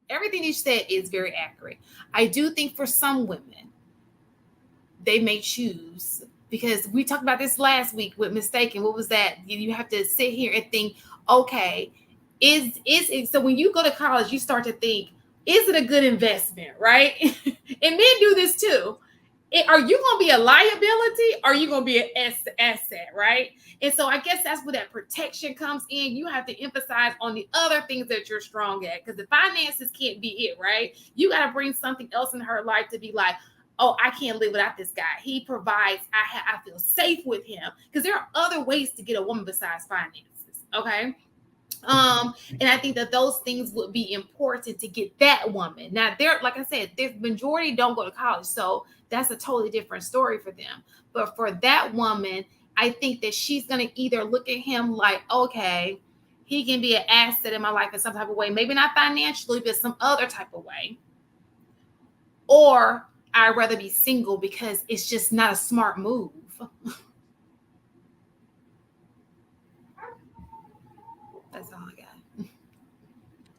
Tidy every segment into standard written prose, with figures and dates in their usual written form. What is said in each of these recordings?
Everything you said is very accurate. I do think for some women, they may choose, because we talked about this last week with mistaken. What was that? You have to sit here and think, okay, is it, so when you go to college, you start to think, is it a good investment, right? And men do this too. Are you going to be a liability, or are you going to be an asset, right? And so I guess that's where that protection comes in. You have to emphasize on the other things that you're strong at, because the finances can't be it, right? You got to bring something else in her life to be like, oh, I can't live without this guy. He provides. I feel safe with him, because there are other ways to get a woman besides finances. Okay. And I think that those things would be important to get that woman. Now, there, like I said, the majority don't go to college, so that's a totally different story for them. But for that woman, I think that she's gonna either look at him like, okay, he can be an asset in my life in some type of way, maybe not financially, but some other type of way, or I'd rather be single because it's just not a smart move. That's all I got.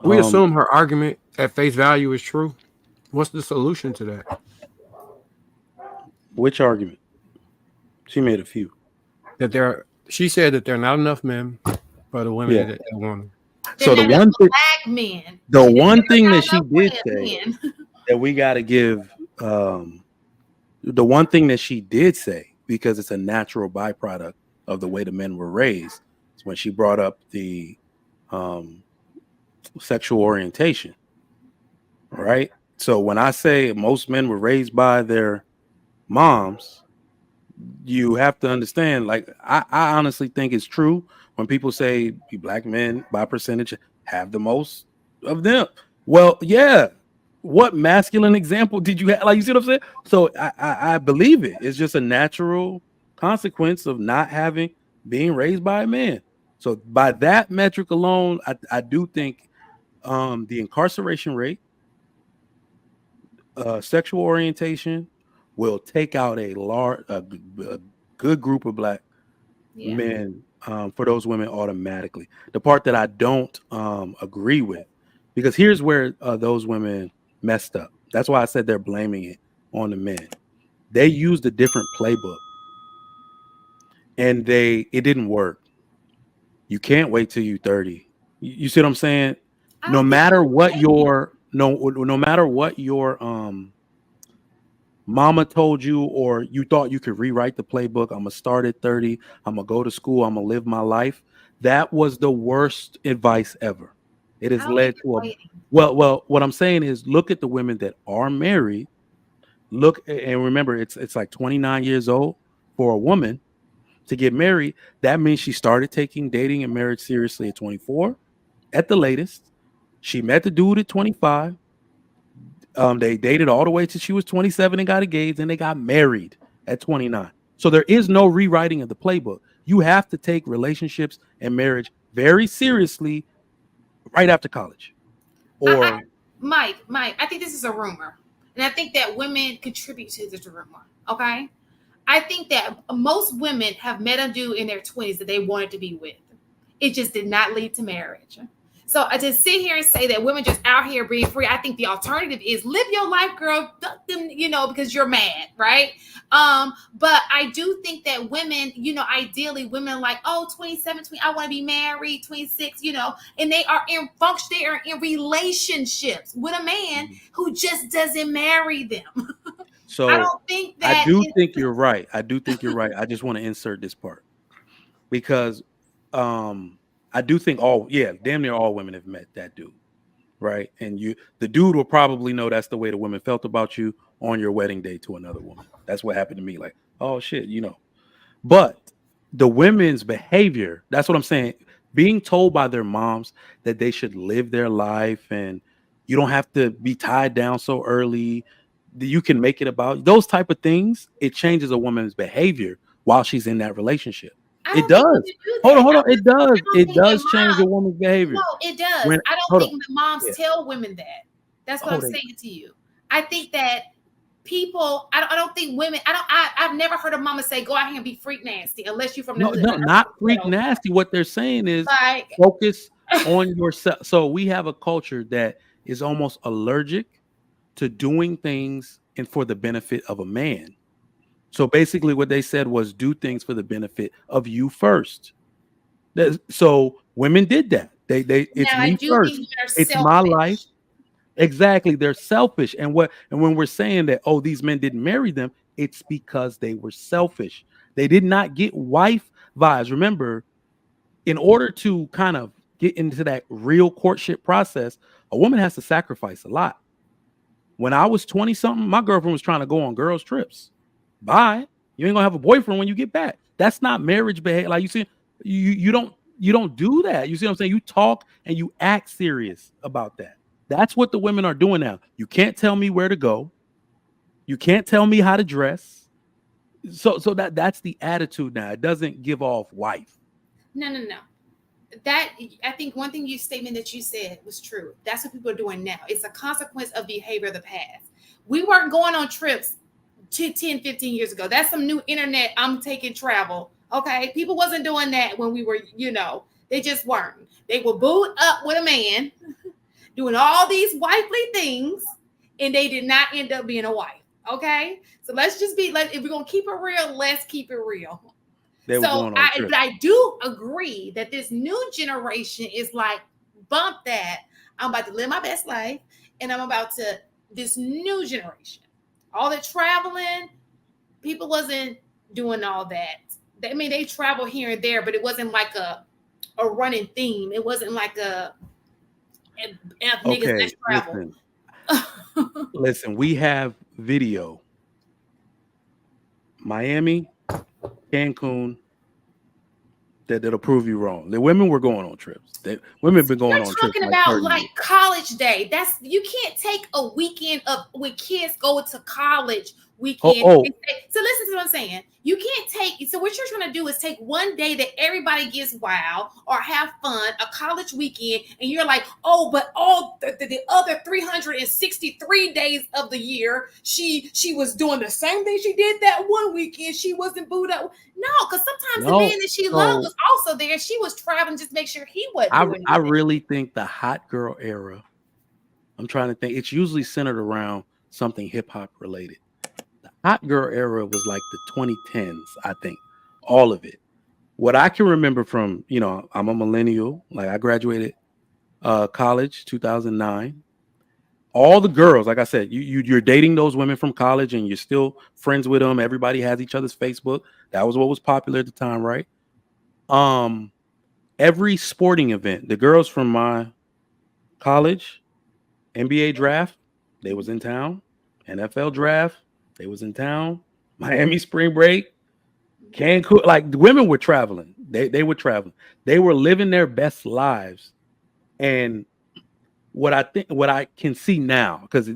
We assume her argument at face value is true. What's the solution to that? Which argument? She made a few. She said that there are not enough men for the women that they want. So the one thing, black men. The one thing that she did say that we got to give, the one thing that she did say, because it's a natural byproduct of the way the men were raised, is when she brought up the sexual orientation. Right. So when I say most men were raised by their moms, you have to understand, like, I honestly think it's true when people say black men by percentage have the most of them. Well, yeah. What masculine example did you have? Like, you see what I'm saying? So I believe it. It's just a natural consequence of not being raised by a man. So by that metric alone, I do think the incarceration rate, sexual orientation will take out a good group of black men for those women automatically. The part that I don't agree with, because here's where those women messed up. That's why I said they're blaming it on the men. They used a different playbook, and it didn't work. You can't wait till you're 30. You see what I'm saying? No matter what your mama told you, or you thought you could rewrite the playbook. I'm gonna start at 30. I'm gonna go to school. I'm gonna live my life. That was the worst advice ever. It has led to well. What I'm saying is, look at the women that are married. Look, and remember, it's like 29 years old for a woman to get married. That means she started taking dating and marriage seriously at 24, at the latest. She met the dude at 25. They dated all the way till she was 27 and got engaged, and they got married at 29. So there is no rewriting of the playbook. You have to take relationships and marriage very seriously right after college. Or Mike, I think this is a rumor, and I think that women contribute to this rumor. Okay, I think that most women have met a dude in their 20s that they wanted to be with. It just did not lead to marriage. So I just sit here and say that women just out here being free. I think the alternative is live your life, girl. Duck them, because you're mad, right? But I do think that women, ideally women like, 27, 20, I want to be married, 26, and they are in function, they are in relationships with a man who just doesn't marry them. So I don't think that. I do think you're right. I I just want to insert this part because I do think damn near all women have met that dude, right? And the dude will probably know that's the way the women felt about you on your wedding day to another woman. That's what happened to me. Like, oh shit, But the women's behavior, that's what I'm saying. Being told by their moms that they should live their life and you don't have to be tied down so early, that you can make it about those type of things. It changes a woman's behavior while she's in that relationship. It does. Hold on. It does. It does change a woman's behavior. No, it does. I don't think the moms tell women that. That's what I'm saying to you. I think that people. I don't think women. I've never heard a mama say, "Go out here and be freak nasty," unless you're from the hood. No, not freak nasty. What they're saying is focus on yourself. So we have a culture that is almost allergic to doing things and for the benefit of a man. So basically what they said was do things for the benefit of you first. So women did that. They it's Now I me do think first. women are It's my life. selfish. Exactly. They're selfish. And when we're saying that, oh, these men didn't marry them, it's because they were selfish. They did not get wife vibes. Remember, in order to kind of get into that real courtship process, a woman has to sacrifice a lot. When I was 20 something, my girlfriend was trying to go on girls' trips. Bye. You ain't gonna have a boyfriend when you get back. That's not marriage behavior. Like you see, you don't do that. You see what I'm saying? You talk and you act serious about that. That's what the women are doing now. You can't tell me where to go. You can't tell me how to dress. So that's the attitude now. It doesn't give off wife. No. That I think one thing you statement that you said was true. That's what people are doing now. It's a consequence of behavior of the past. We weren't going on trips 10, 15 years ago. That's some new internet. I'm taking travel. Okay. People wasn't doing that when we were, they just weren't. They were booed up with a man doing all these wifely things, and they did not end up being a wife. Okay. So let's just if we're going to keep it real, let's keep it real. They were So going on trips. I do agree that this new generation is like, bump that. I'm about to live my best life, and I'm about to this new generation. All the traveling, people wasn't doing all that. I mean, they travel here and there, but it wasn't like a running theme. It wasn't like a niggas let's travel. Listen, we have video. Miami, Cancun, that'll prove you wrong. The women were going on trips. Women have been going on trips. You're talking about like college day. You can't take a weekend of when kids go to college weekend. So listen to what I'm saying. You can't take. So what you're trying to do is take one day that everybody gets wild or have fun, a college weekend, and you're like, oh, but all the other 363 days of the year, she was doing the same thing she did that one weekend. She wasn't booed up. No, because sometimes the man that she loved was also there. She was traveling just to make sure he wasn't doing anything. I really think the hot girl era, I'm trying to think, it's usually centered around something hip hop related. The hot girl era was like the 2010s, I think. All of it. What I can remember from, I'm a millennial. Like I graduated college 2009. All the girls, like I said, you're dating those women from college and you're still friends with them. Everybody has each other's Facebook. That was what was popular at the time, right? Every sporting event, the girls from my college, NBA draft, they was in town. NFL draft, they was in town. Miami spring break, Cancun, like the women were traveling. They were traveling. They were living their best lives. And what I can see now, because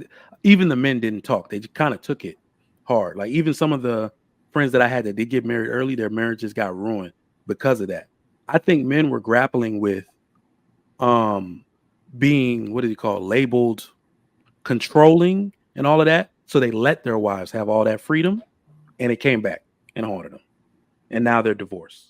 even the men didn't talk, they just kind of took it hard. Like even some of the friends that I had that did get married early, their marriages got ruined because of that. I think men were grappling with being, what do you call, labeled controlling and all of that. So they let their wives have all that freedom, and it came back and haunted them. And now they're divorced.